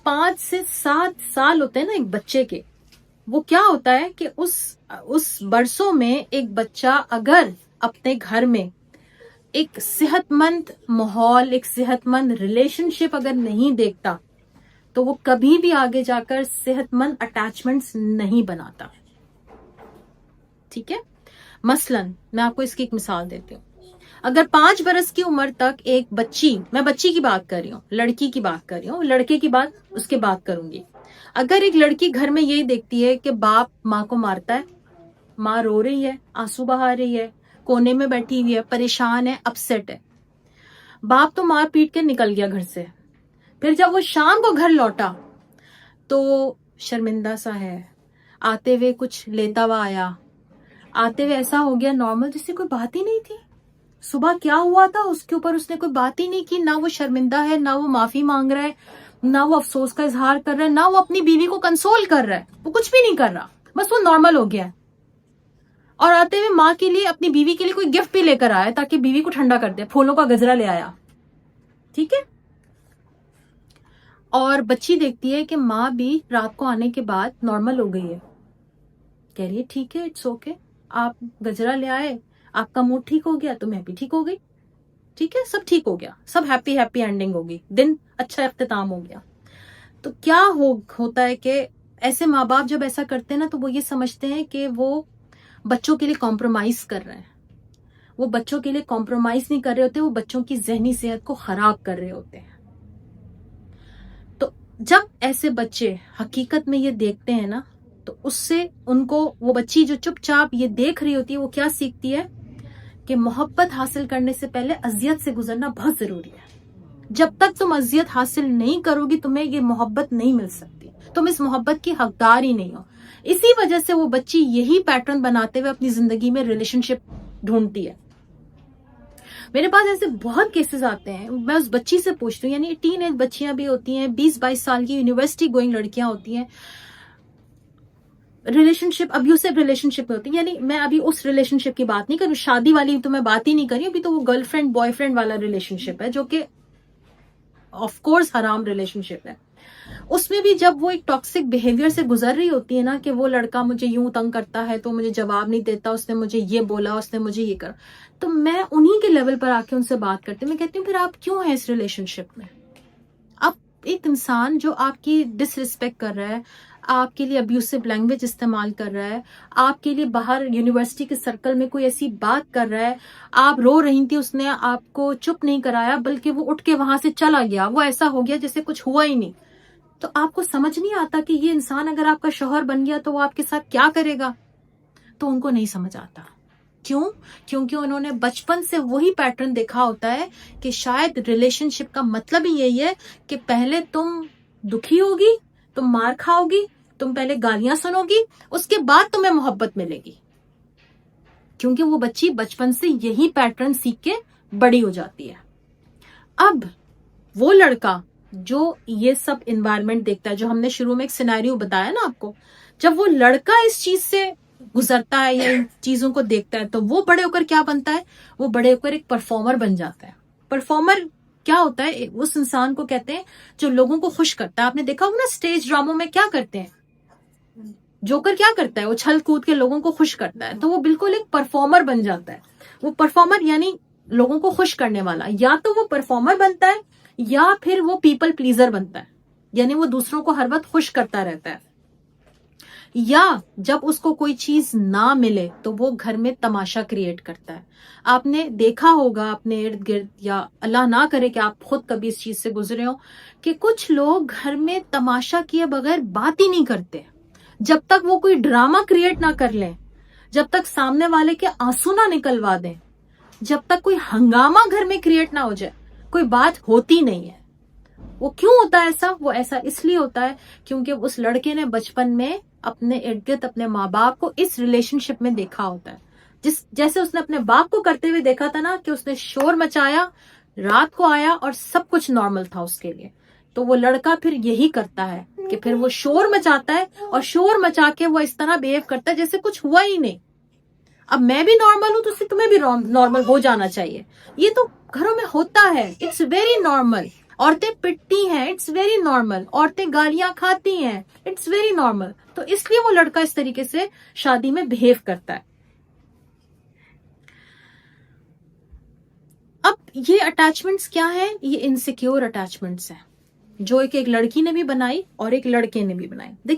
5 से 7 साल होते हैं ना एक बच्चे के, वो क्या होता है कि उस बरसों में एक बच्चा अगर अपने घर में एक सेहतमंद माहौल, एक सेहतमंद रिलेशनशिप अगर नहीं देखता, तो वो कभी भी आगे जाकर सेहतमंद अटैचमेंट्स नहीं बनाता। ठीक है, मसलन मैं आपको इसकी एक मिसाल देती हूँ। अगर 5 बरस की उम्र तक एक बच्ची, मैं बच्ची की बात कर रही हूँ, लड़की की बात कर रही हूँ, लड़के की बात उसके बात करूंगी। अगर एक लड़की घर में यही देखती है कि बाप माँ को मारता है, माँ रो रही है, आंसू बहा रही है, कोने में बैठी हुई है, परेशान है, अपसेट है, बाप तो मार पीट के निकल गया घर से, फिर जब वो शाम को घर लौटा तो शर्मिंदा सा है, आते हुए कुछ लेता हुआ आया, आते हुए ऐसा हो गया नॉर्मल जैसे कोई बात ही नहीं थी। सुबह क्या हुआ था उसके ऊपर उसने कोई बात ही नहीं की, ना वो शर्मिंदा है, ना वो माफी मांग रहा है, ना वो अफसोस का इजहार कर रहा है, ना वो अपनी बीवी को कंसोल कर रहा है, वो कुछ भी नहीं कर रहा, बस वो नॉर्मल हो गया है। और आते हुए माँ के लिए, अपनी बीवी के लिए कोई गिफ्ट भी लेकर आया ताकि बीवी को ठंडा कर दे, फूलों का गजरा ले आया। ठीक है, और बच्ची देखती है कि माँ भी रात को आने के बाद नॉर्मल हो गई है, कह रही है ठीक है, इट्स ओके, आप गजरा ले आए, आपका मूड ठीक हो गया तो मैं भी ठीक हो गई, ठीक है, सब ठीक हो गया, सब हैप्पी हैप्पी एंडिंग होगी, दिन अच्छा इख्तिताम हो गया। तो क्या होता है कि ऐसे माँ बाप जब ऐसा करते हैं ना, तो वो ये समझते हैं कि वो बच्चों के लिए कॉम्प्रोमाइज कर रहे हैं। वो बच्चों के लिए कॉम्प्रोमाइज नहीं कर रहे होते, वो बच्चों की जहनी सेहत को खराब कर रहे होते हैं। तो जब ऐसे बच्चे हकीकत में ये देखते हैं ना, तो उससे उनको, वो बच्ची जो चुपचाप ये देख रही होती है, वो क्या सीखती है कि मोहब्बत हासिल करने से पहले अजियत से गुजरना बहुत जरूरी है। जब तक तुम अजियत हासिल नहीं करोगी, तुम्हें ये मोहब्बत नहीं मिल सकती, तुम इस मोहब्बत की हकदार ही नहीं हो। इसी वजह से वो बच्ची यही पैटर्न बनाते हुए अपनी जिंदगी में रिलेशनशिप ढूंढती है। मेरे पास ऐसे बहुत केसेस आते हैं, मैं उस बच्ची से पूछती हूँ, यानी टीन एज बच्चियां भी होती हैं, 20-22 साल की यूनिवर्सिटी गोइंग लड़कियां होती हैं, रिलेशनशिप, अब्यूसिव रिलेशनशिप में होती है। यानी मैं अभी उस रिलेशनशिप की बात नहीं कर रही, शादी वाली तो मैं बात ही नहीं कर रही, अभी तो वो गर्लफ्रेंड बॉयफ्रेंड वाला रिलेशनशिप है, जो कि ऑफ कोर्स हराम रिलेशनशिप है। उसमें भी जब वो एक टॉक्सिक बिहेवियर से गुजर रही होती है ना, कि वो लड़का मुझे यूं तंग करता है तो मुझे जवाब नहीं देता, उसने मुझे ये बोला, उसने मुझे ये कर, तो मैं उन्हीं के लेवल पर आके उनसे बात करती हूँ। मैं कहती हूँ फिर आप क्यों हैं इस रिलेशनशिप में? आप एक इंसान जो आपकी डिसरिस्पेक्ट कर रहा है, आपके लिए अब्यूसिव लैंग्वेज इस्तेमाल कर रहा है, आपके लिए बाहर यूनिवर्सिटी के सर्कल में कोई ऐसी बात कर रहा है, आप रो रही थी, उसने आपको चुप नहीं कराया, बल्कि वो उठ के वहां से चला गया, वो ऐसा हो गया जैसे कुछ हुआ ही नहीं। तो आपको समझ नहीं आता कि ये इंसान अगर आपका शौहर बन गया तो वो आपके साथ क्या करेगा? तो उनको नहीं समझ आता। क्यों? क्योंकि उन्होंने बचपन से वही पैटर्न देखा होता है कि शायद रिलेशनशिप का मतलब ही यही है कि पहले तुम दुखी होगी, तुम मार खाओगी, तुम पहले गालियां सुनोगी, उसके बाद तुम्हें मोहब्बत मिलेगी। क्योंकि वो बच्ची बचपन से यही पैटर्न सीख के बड़ी हो जाती है। अब वो लड़का जो ये सब एनवायरनमेंट देखता है, जो हमने शुरू में एक सिनेरियो बताया ना आपको, जब वो लड़का इस चीज से गुजरता है या इन चीजों को देखता है, तो वो बड़े होकर क्या बनता है? वो बड़े होकर एक परफॉर्मर बन जाता है। परफॉर्मर क्या होता है? उस इंसान को कहते हैं जो लोगों को खुश करता है। आपने देखा होगा ना स्टेज ड्रामों में क्या करते हैं, जोकर क्या करता है? वो छल कूद के लोगों को खुश करता है, तो वो बिल्कुल एक परफॉर्मर बन जाता है। वो परफॉर्मर यानी लोगों को खुश करने वाला, या तो वो परफॉर्मर बनता है या फिर वो पीपल प्लीजर बनता है, यानी वो दूसरों को हर वक्त खुश करता रहता है। या जब उसको कोई चीज ना मिले तो वो घर में तमाशा क्रिएट करता है। आपने देखा होगा अपने इर्द गिर्द, या अल्लाह ना करे कि आप खुद कभी इस चीज से गुजरे हो, कि कुछ लोग घर में तमाशा किए बगैर बात ही नहीं करते। जब तक वो कोई ड्रामा क्रिएट ना कर लें, जब तक सामने वाले के आंसू ना निकलवा दें, जब तक कोई हंगामा घर में क्रिएट ना हो जाए, कोई बात होती नहीं है। वो क्यों होता है ऐसा? वो ऐसा इसलिए होता है क्योंकि उस लड़के ने बचपन में अपने इर्द गिर्द अपने माँ बाप को इस रिलेशनशिप में देखा होता है। जैसे उसने अपने बाप को करते हुए देखा था ना, कि उसने शोर मचाया, रात को आया और सब कुछ नॉर्मल था उसके लिए, तो वो लड़का फिर यही करता है कि फिर वो शोर मचाता है, और शोर मचा के वो इस तरह बिहेव करता है जैसे कुछ हुआ ही नहीं। अब मैं भी नॉर्मल हूं तो तुम्हें भी नॉर्मल हो जाना चाहिए। ये तो घरों में होता है, इट्स वेरी नॉर्मल। عورتیں پٹتی ہیں، اٹس ویری نارمل. عورتیں گالیاں کھاتی ہیں، اٹس ویری نارمل. تو اس لیے وہ لڑکا اس طریقے سے شادی میں بہیو کرتا ہے. اب یہ اٹیچمنٹس کیا ہے؟ یہ انسیکیور اٹیچمنٹس ہیں جو ایک لڑکی نے بھی بنائی اور ایک لڑکے نے بھی بنائی. دیکھیے